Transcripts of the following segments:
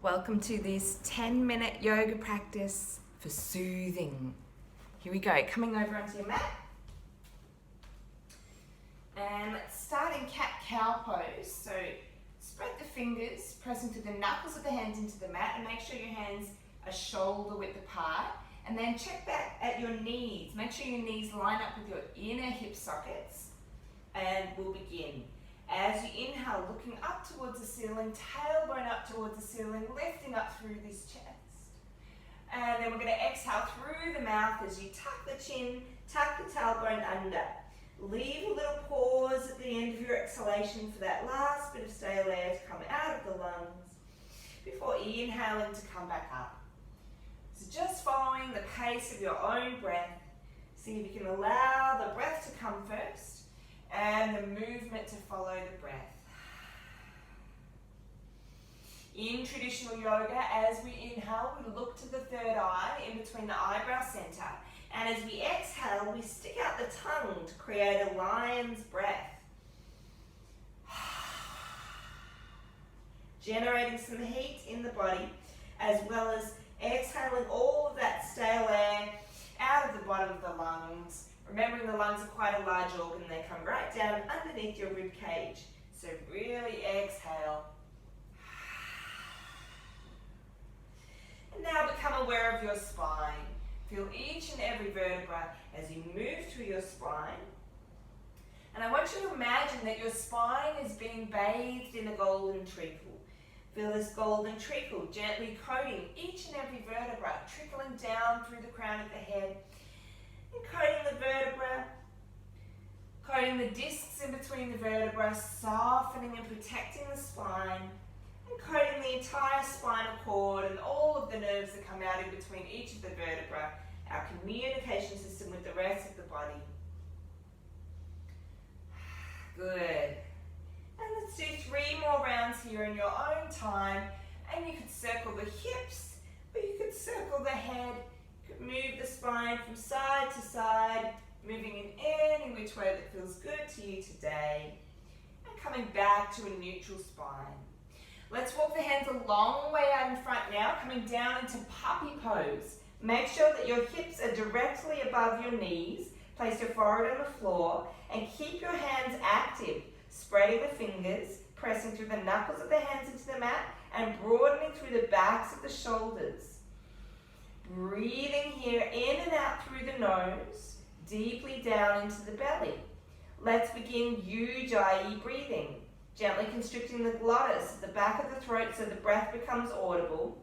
Welcome to this 10-minute yoga practice for soothing. Here we go, coming over onto your mat. And let's start in cat-cow pose. So spread the fingers, press into the knuckles of the hands into the mat, and make sure your hands are shoulder width apart. And then check back at your knees. Make sure your knees line up with your inner hip sockets. And we'll begin. As you inhale, looking up towards the ceiling, tailbone up towards the ceiling, lifting up through this chest. And then we're going to exhale through the mouth as you tuck the chin, tuck the tailbone under. Leave a little pause at the end of your exhalation for that last bit of stale air to come out of the lungs before inhaling to come back up. So just following the pace of your own breath, see if you can allow the breath to come first and the movement to follow the breath. In traditional yoga, as we inhale, we look to the third eye in between the eyebrow center. And as we exhale, we stick out the tongue to create a lion's breath. Generating some heat in the body, as well as exhaling all of that stale air out of the bottom of the lungs. Remembering the lungs are quite a large organ, they come right down underneath your rib cage. So really exhale. And now become aware of your spine. Feel each and every vertebra as you move through your spine. And I want you to imagine that your spine is being bathed in a golden treacle. Feel this golden treacle gently coating each and every vertebra, trickling down through the crown of the head. And coating the vertebra, coating the discs in between the vertebrae, softening and protecting the spine, and coating the entire spinal cord and all of the nerves that come out in between each of the vertebrae, our communication system with the rest of the body. Good. And let's do 3 more rounds here in your own time. And you could circle the hips, but you could circle the head. Move the spine from side to side, moving in any which way that feels good to you today. And coming back to a neutral spine. Let's walk the hands a long way out in front now, coming down into puppy pose. Make sure that your hips are directly above your knees. Place your forehead on the floor and keep your hands active, spreading the fingers, pressing through the knuckles of the hands into the mat and broadening through the backs of the shoulders. Breathing here in and out through the nose, deeply down into the belly. Let's begin Ujjayi breathing, gently constricting the glottis at the back of the throat so the breath becomes audible.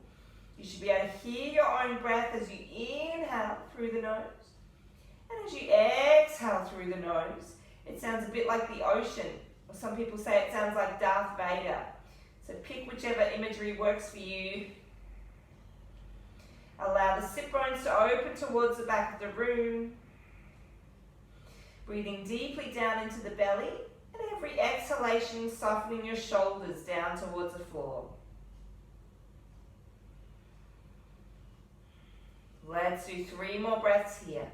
You should be able to hear your own breath as you inhale through the nose. And as you exhale through the nose, it sounds a bit like the ocean, or some people say it sounds like Darth Vader. So pick whichever imagery works for you. Allow the sit bones to open towards the back of the room. Breathing deeply down into the belly, and every exhalation softening your shoulders down towards the floor. Let's do 3 more breaths here.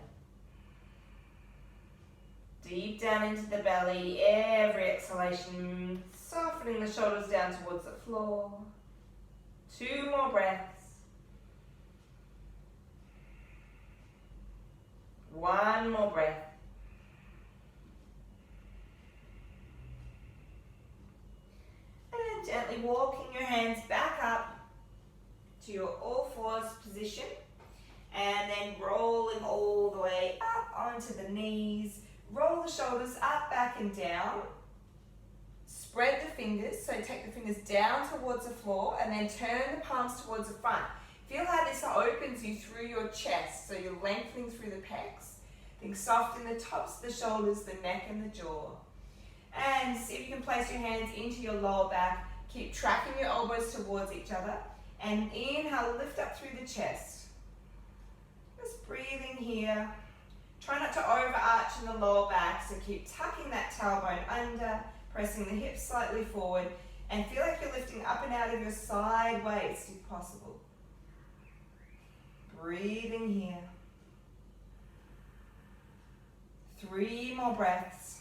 Deep down into the belly, every exhalation softening the shoulders down towards the floor. 2 more breaths. 1 more breath. And then gently walking your hands back up to your all fours position. And then rolling all the way up onto the knees. Roll the shoulders up, back and down. Spread the fingers, so take the fingers down towards the floor and then turn the palms towards the front. Feel how this opens you through your chest, so you're lengthening through the pecs. Think soft in the tops of the shoulders, the neck and the jaw. And see if you can place your hands into your lower back. Keep tracking your elbows towards each other. And inhale, lift up through the chest. Just breathing here. Try not to overarch in the lower back, so keep tucking that tailbone under, pressing the hips slightly forward, and feel like you're lifting up and out of your side waist if possible. Breathing here. 3 more breaths.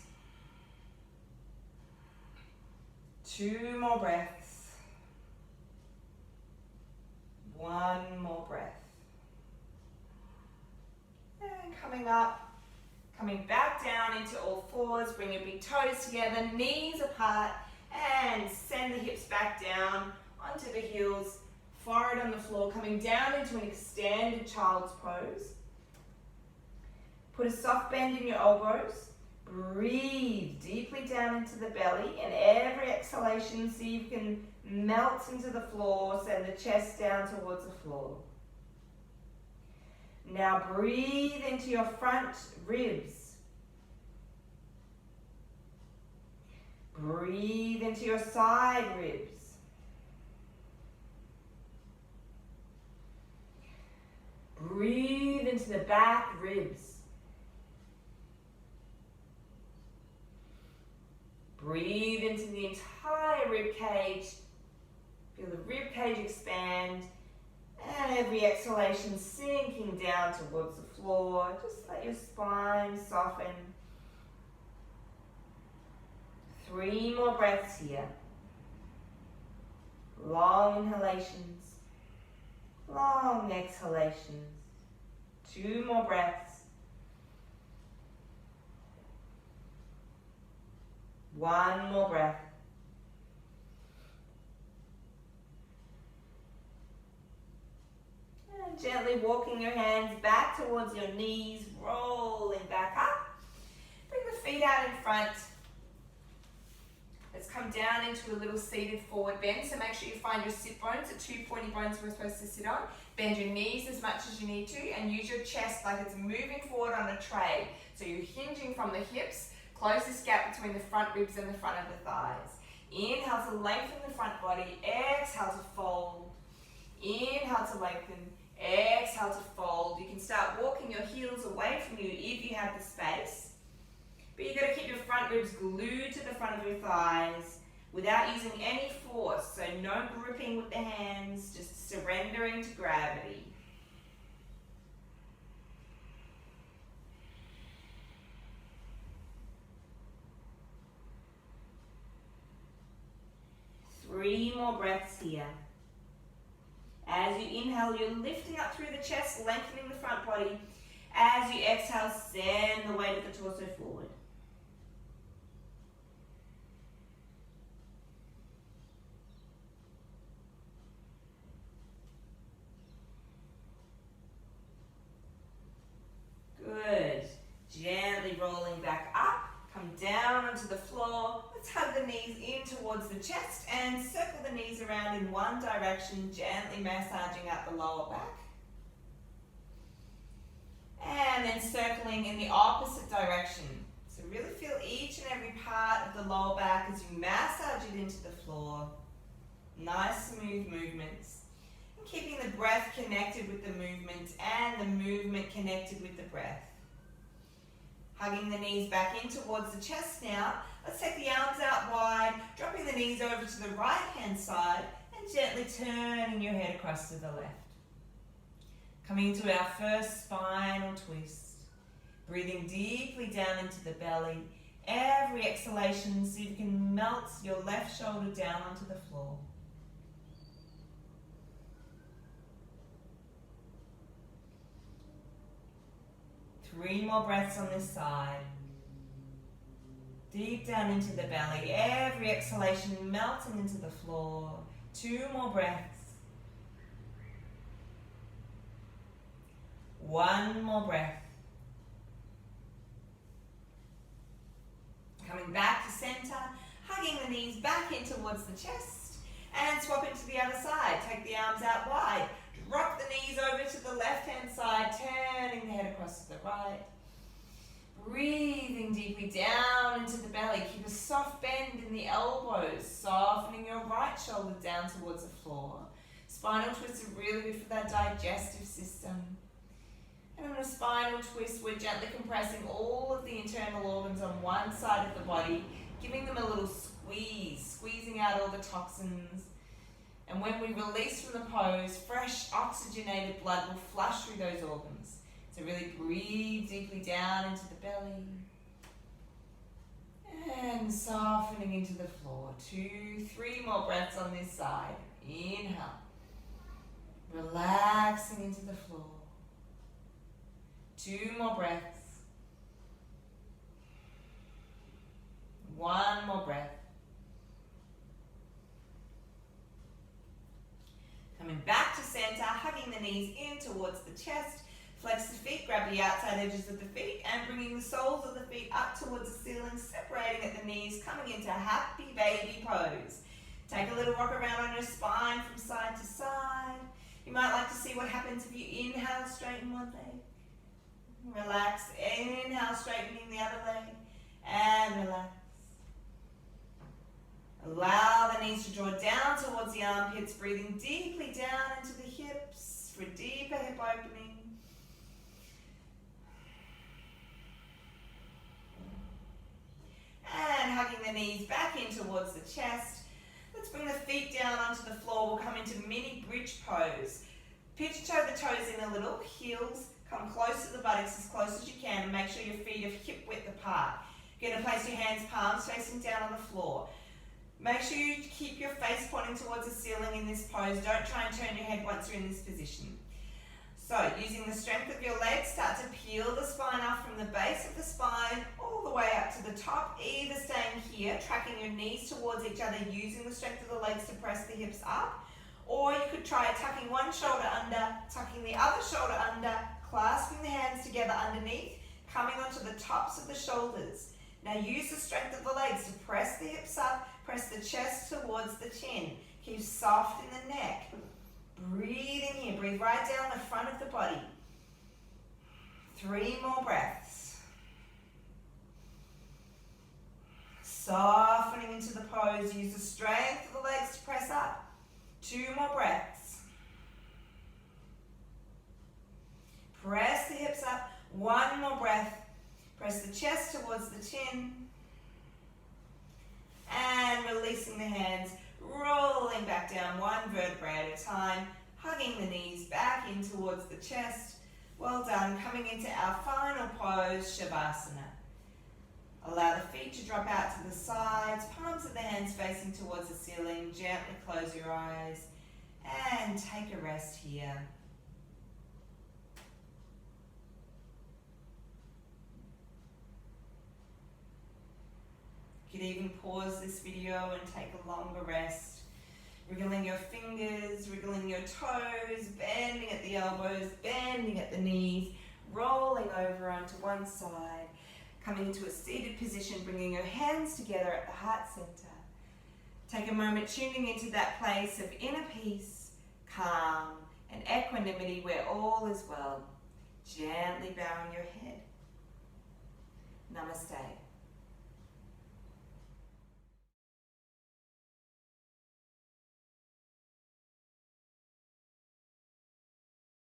2 more breaths. One more breath. And coming up, coming back down into all fours, bring your big toes together, knees apart, and send the hips back down onto the heels, forehead on the floor, coming down into an extended child's pose. Put a soft bend in your elbows. Breathe deeply down into the belly, and every exhalation, see if you can melt into the floor, send the chest down towards the floor. Now breathe into your front ribs. Breathe into your side ribs. Breathe into the back ribs. Breathe into the entire rib cage. Feel the rib cage expand. And every exhalation sinking down towards the floor. Just let your spine soften. 3 more breaths here. Long inhalations. Long exhalations. 2 more breaths. 1 more breath. And gently walking your hands back towards your knees, rolling back up. Bring the feet out in front. Let's come down into a little seated forward bend. So make sure you find your sit bones, the 2 pointy bones we're supposed to sit on. Bend your knees as much as you need to, and use your chest like it's moving forward on a tray. So you're hinging from the hips. Close this gap between the front ribs and the front of the thighs. Inhale to lengthen the front body. Exhale to fold. Inhale to lengthen. Exhale to fold. You can start walking your heels away from you if you have the space. But you've got to keep your front ribs glued to the front of your thighs without using any force. So no gripping with the hands, just surrendering to gravity. Three more breaths here. As you inhale, you're lifting up through the chest, lengthening the front body. As you exhale, send the weight of the torso forward. Good. Gently rolling back up. Come down onto the floor. Let's hug the knees in towards the chest and circle the knees around in one direction, gently massaging out the lower back. And then circling in the opposite direction. So really feel each and every part of the lower back as you massage it into the floor. Nice smooth movements. And keeping the breath connected with the movement and the movement connected with the breath. Hugging the knees back in towards the chest now. Let's take the arms out wide, dropping the knees over to the right hand side and gently turning your head across to the left. Coming to our first spinal twist. Breathing deeply down into the belly. Every exhalation, so you can melt your left shoulder down onto the floor. Three more breaths on this side. Deep down into the belly. Every exhalation melting into the floor. 2 more breaths. 1 more breath. Coming back to center, hugging the knees back in towards the chest, and swapping to the other side. Take the arms out wide. Drop the knees over to the left-hand side, turning the head across to the right. Breathing deeply down into the belly. Keep a soft bend in the elbows, softening your right shoulder down towards the floor. Spinal twists are really good for that digestive system. And on a spinal twist, we're gently compressing all of the internal organs on one side of the body, giving them a little squeeze, squeezing out all the toxins. And when we release from the pose, fresh oxygenated blood will flush through those organs. So really breathe deeply down into the belly. And softening into the floor. 2, 3 more breaths on this side. Inhale. Relaxing into the floor. 2 more breaths. 1 more breath. Coming back to center, hugging the knees in towards the chest. Flex the feet, grab the outside edges of the feet and bringing the soles of the feet up towards the ceiling, separating at the knees, coming into happy baby pose. Take a little rock around on your spine from side to side. You might like to see what happens if you inhale, straighten one leg. Relax, inhale, straightening the other leg, and relax. Allow the knees to draw down towards the armpits, breathing deeply down into the hips for a deeper hip opening. And hugging the knees back in towards the chest. Let's bring the feet down onto the floor. We'll come into mini bridge pose. Pitch toe the toes in a little, heels come close to the buttocks as close as you can, and make sure your feet are hip width apart. You're going to place your hands, palms facing down on the floor. Make sure you keep your face pointing towards the ceiling in this pose. Don't try and turn your head once you're in this position. So, using the strength of your legs, start to peel the spine up from the base of the spine all the way up to the top, either staying here, tracking your knees towards each other, using the strength of the legs to press the hips up, or you could try tucking one shoulder under, tucking the other shoulder under, clasping the hands together underneath, coming onto the tops of the shoulders. Now use the strength of the legs to press the hips up, press the chest towards the chin. Keep soft in the neck. Breathe in here, breathe right down the front of the body. 3 more breaths. Softening into the pose, use the strength of the legs to press up. 2 more breaths. Press the hips up, 1 more breath. Press the chest towards the chin. And releasing the hands, rolling back down 1 vertebrae at a time, hugging the knees back in towards the chest. Well done. Coming into our final pose, Shavasana. Allow the feet to drop out to the sides, palms of the hands facing towards the ceiling. Gently close your eyes and take a rest here. You could even pause this video and take a longer rest. Wriggling your fingers, wriggling your toes, bending at the elbows, bending at the knees, rolling over onto one side, coming into a seated position, bringing your hands together at the heart center. Take a moment tuning into that place of inner peace, calm, and equanimity where all is well. Gently bowing your head. Namaste.